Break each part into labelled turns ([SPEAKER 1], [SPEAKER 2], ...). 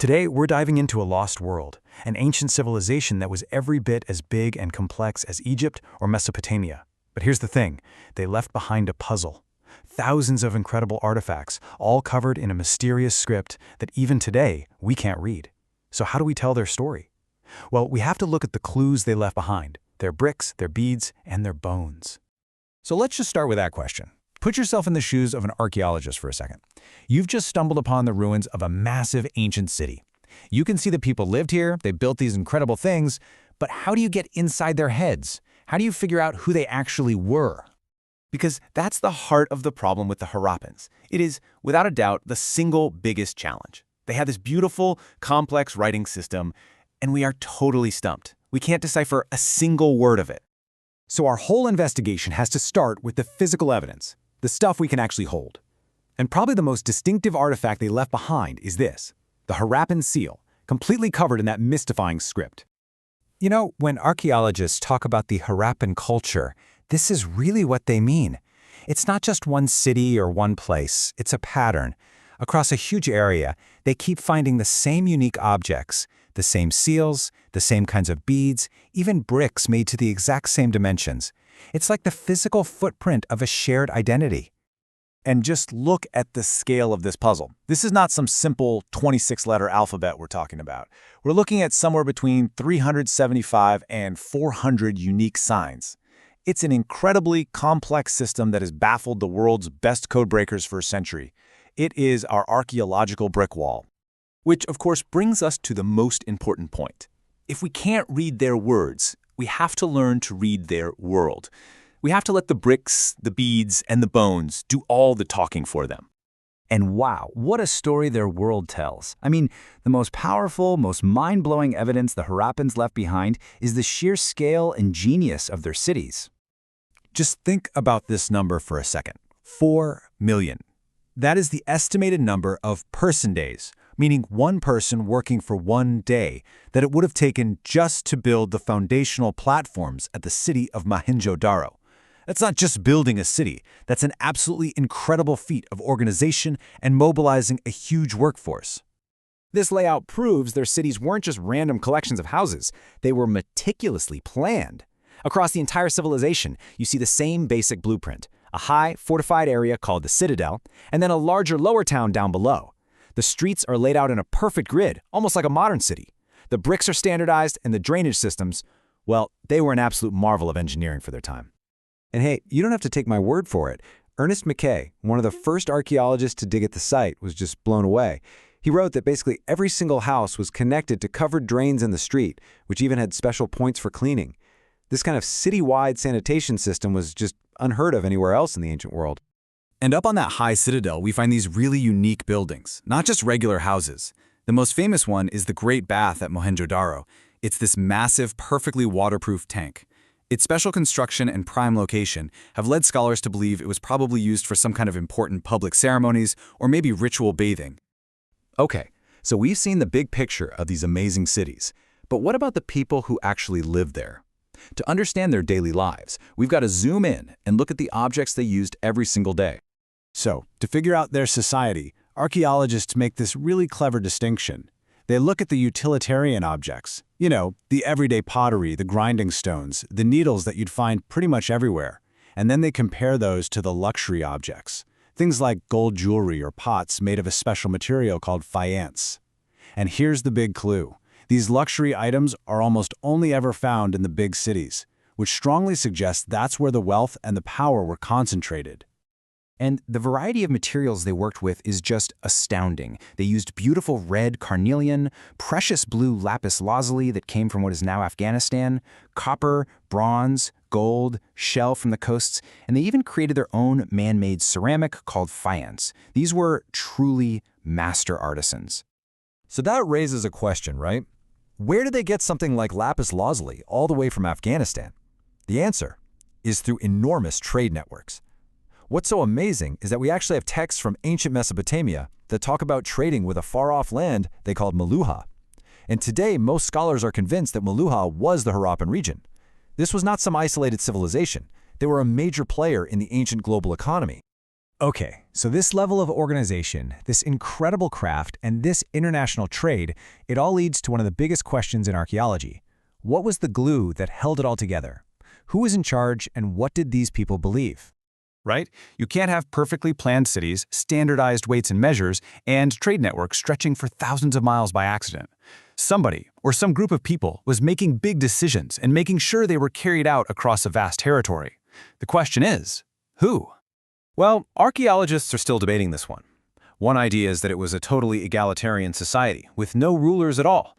[SPEAKER 1] Today, we're diving into a lost world, an ancient civilization that was every bit as big and complex as Egypt or Mesopotamia. But here's the thing, they left behind a puzzle. Thousands of incredible artifacts, all covered in a mysterious script that even today, we can't read. So how do we tell their story? Well, we have to look at the clues they left behind, their bricks, their beads, and their bones.
[SPEAKER 2] So let's just start with that question. Put yourself in the shoes of an archaeologist for a second. You've just stumbled upon the ruins of a massive ancient city. You can see the people lived here, they built these incredible things, but how do you get inside their heads? How do you figure out who they actually were?
[SPEAKER 3] Because that's the heart of the problem with the Harappans. It is, without a doubt, the single biggest challenge. They had this beautiful, complex writing system, and we are totally stumped. We can't decipher a single word of it.
[SPEAKER 2] So our whole investigation has to start with the physical evidence, the stuff we can actually hold. And probably the most distinctive artifact they left behind is this, the Harappan seal, completely covered in that mystifying script. You know, when archaeologists talk about the Harappan culture, this is really what they mean. It's not just one city or one place, it's a pattern. Across a huge area, they keep finding the same unique objects, the same seals, the same kinds of beads, even bricks made to the exact same dimensions. It's like the physical footprint of a shared identity.
[SPEAKER 3] And just look at the scale of this puzzle. This is not some simple 26-letter alphabet we're talking about. We're looking at somewhere between 375 and 400 unique signs. It's an incredibly complex system that has baffled the world's best code breakers for a century. It is our archaeological brick wall. Which, of course, brings us to the most important point. If we can't read their words, we have to learn to read their world. We have to let the bricks, the beads, and the bones do all the talking for them.
[SPEAKER 4] And wow, what a story their world tells. I mean, the most powerful, most mind-blowing evidence the Harappans left behind is the sheer scale and genius of their cities.
[SPEAKER 2] Just think about this number for a second. 4 million. That is the estimated number of person days, meaning one person working for one day, that it would have taken just to build the foundational platforms at the city of Mohenjo-Daro. That's not just building a city, that's an absolutely incredible feat of organization and mobilizing a huge workforce.
[SPEAKER 5] This layout proves their cities weren't just random collections of houses, they were meticulously planned. Across the entire civilization, you see the same basic blueprint, a high, fortified area called the Citadel, and then a larger lower town down below. The streets are laid out in a perfect grid, almost like a modern city. The bricks are standardized, and the drainage systems, well, they were an absolute marvel of engineering for their time.
[SPEAKER 6] And hey, you don't have to take my word for it. Ernest Mackay, one of the first archaeologists to dig at the site, was just blown away. He wrote that basically every single house was connected to covered drains in the street, which even had special points for cleaning. This kind of city-wide sanitation system was just unheard of anywhere else in the ancient world.
[SPEAKER 2] And up on that high citadel, we find these really unique buildings, not just regular houses. The most famous one is the Great Bath at Mohenjo-Daro. It's this massive, perfectly waterproof tank. Its special construction and prime location have led scholars to believe it was probably used for some kind of important public ceremonies or maybe ritual bathing.
[SPEAKER 6] Okay, so we've seen the big picture of these amazing cities, but what about the people who actually live there? To understand their daily lives, we've got to zoom in and look at the objects they used every single day.
[SPEAKER 1] So, to figure out their society, archaeologists make this really clever distinction. They look at the utilitarian objects, you know, the everyday pottery, the grinding stones, the needles that you'd find pretty much everywhere, and then they compare those to the luxury objects, things like gold jewelry or pots made of a special material called faience. And here's the big clue. These luxury items are almost only ever found in the big cities, which strongly suggests that's where the wealth and the power were concentrated.
[SPEAKER 4] And the variety of materials they worked with is just astounding. They used beautiful red carnelian, precious blue lapis lazuli that came from what is now Afghanistan, copper, bronze, gold, shell from the coasts, and they even created their own man-made ceramic called faience. These were truly master artisans.
[SPEAKER 6] So that raises a question, right? Where did they get something like lapis lazuli all the way from Afghanistan? The answer is through enormous trade networks. What's so amazing is that we actually have texts from ancient Mesopotamia that talk about trading with a far-off land they called Meluha. And today, most scholars are convinced that Meluha was the Harappan region. This was not some isolated civilization. They were a major player in the ancient global economy.
[SPEAKER 2] Okay, so this level of organization, this incredible craft, and this international trade, it all leads to one of the biggest questions in archaeology. What was the glue that held it all together? Who was in charge, and what did these people believe?
[SPEAKER 3] Right? You can't have perfectly planned cities, standardized weights and measures, and trade networks stretching for thousands of miles by accident. Somebody, or some group of people, was making big decisions and making sure they were carried out across a vast territory. The question is, who? Well, archaeologists are still debating this one. One idea is that it was a totally egalitarian society, with no rulers at all.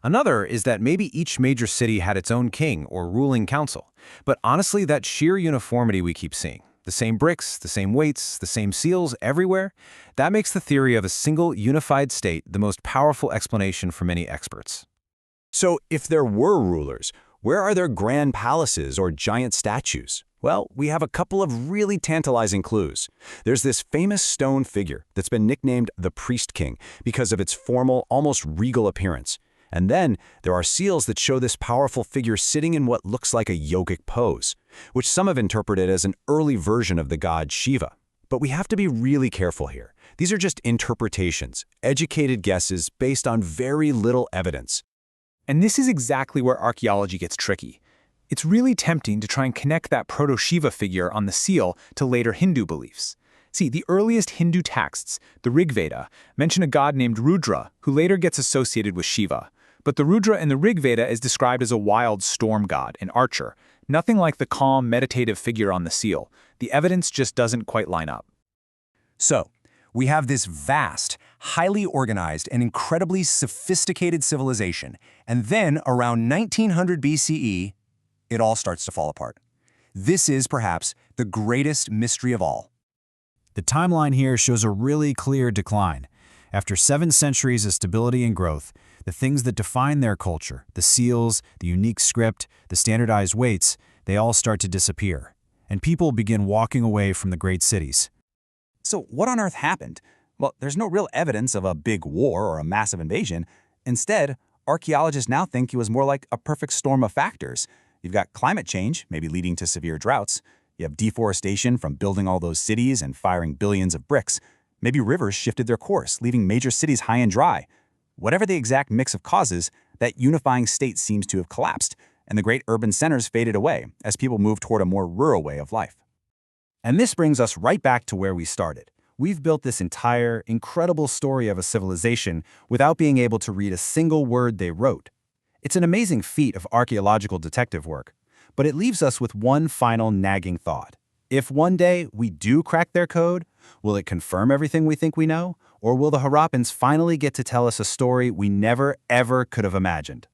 [SPEAKER 3] Another is that maybe each major city had its own king or ruling council. But honestly, that sheer uniformity we keep seeing, the same bricks, the same weights, the same seals everywhere, that makes the theory of a single unified state the most powerful explanation for many experts.
[SPEAKER 5] So if there were rulers, where are their grand palaces or giant statues? Well, we have a couple of really tantalizing clues. There's this famous stone figure that's been nicknamed the Priest King because of its formal, almost regal appearance. And then there are seals that show this powerful figure sitting in what looks like a yogic pose, which some have interpreted as an early version of the god Shiva. But we have to be really careful here. These are just interpretations, educated guesses based on very little evidence.
[SPEAKER 7] And this is exactly where archaeology gets tricky. It's really tempting to try and connect that proto-Shiva figure on the seal to later Hindu beliefs. See, the earliest Hindu texts, the Rig Veda, mention a god named Rudra, who later gets associated with Shiva. But the Rudra in the Rig Veda is described as a wild storm god, an archer, nothing like the calm, meditative figure on the seal. The evidence just doesn't quite line up.
[SPEAKER 2] So, we have this vast, highly organized, and incredibly sophisticated civilization, and then around 1900 BCE, it all starts to fall apart. This is perhaps the greatest mystery of all. The timeline here shows a really clear decline. After 7 centuries of stability and growth, the things that define their culture, the seals, the unique script, the standardized weights, they all start to disappear, and people begin walking away from the great cities.
[SPEAKER 5] So what on earth happened? Well, there's no real evidence of a big war or a massive invasion. Instead, archaeologists now think it was more like a perfect storm of factors. You've got climate change, maybe leading to severe droughts. You have deforestation from building all those cities and firing billions of bricks. Maybe rivers shifted their course, leaving major cities high and dry. Whatever the exact mix of causes, that unifying state seems to have collapsed, and the great urban centers faded away as people moved toward a more rural way of life.
[SPEAKER 2] And this brings us right back to where we started. We've built this entire, incredible story of a civilization without being able to read a single word they wrote. It's an amazing feat of archaeological detective work, but it leaves us with one final nagging thought. If one day we do crack their code, will it confirm everything we think we know? Or will the Harappans finally get to tell us a story we never, ever could have imagined?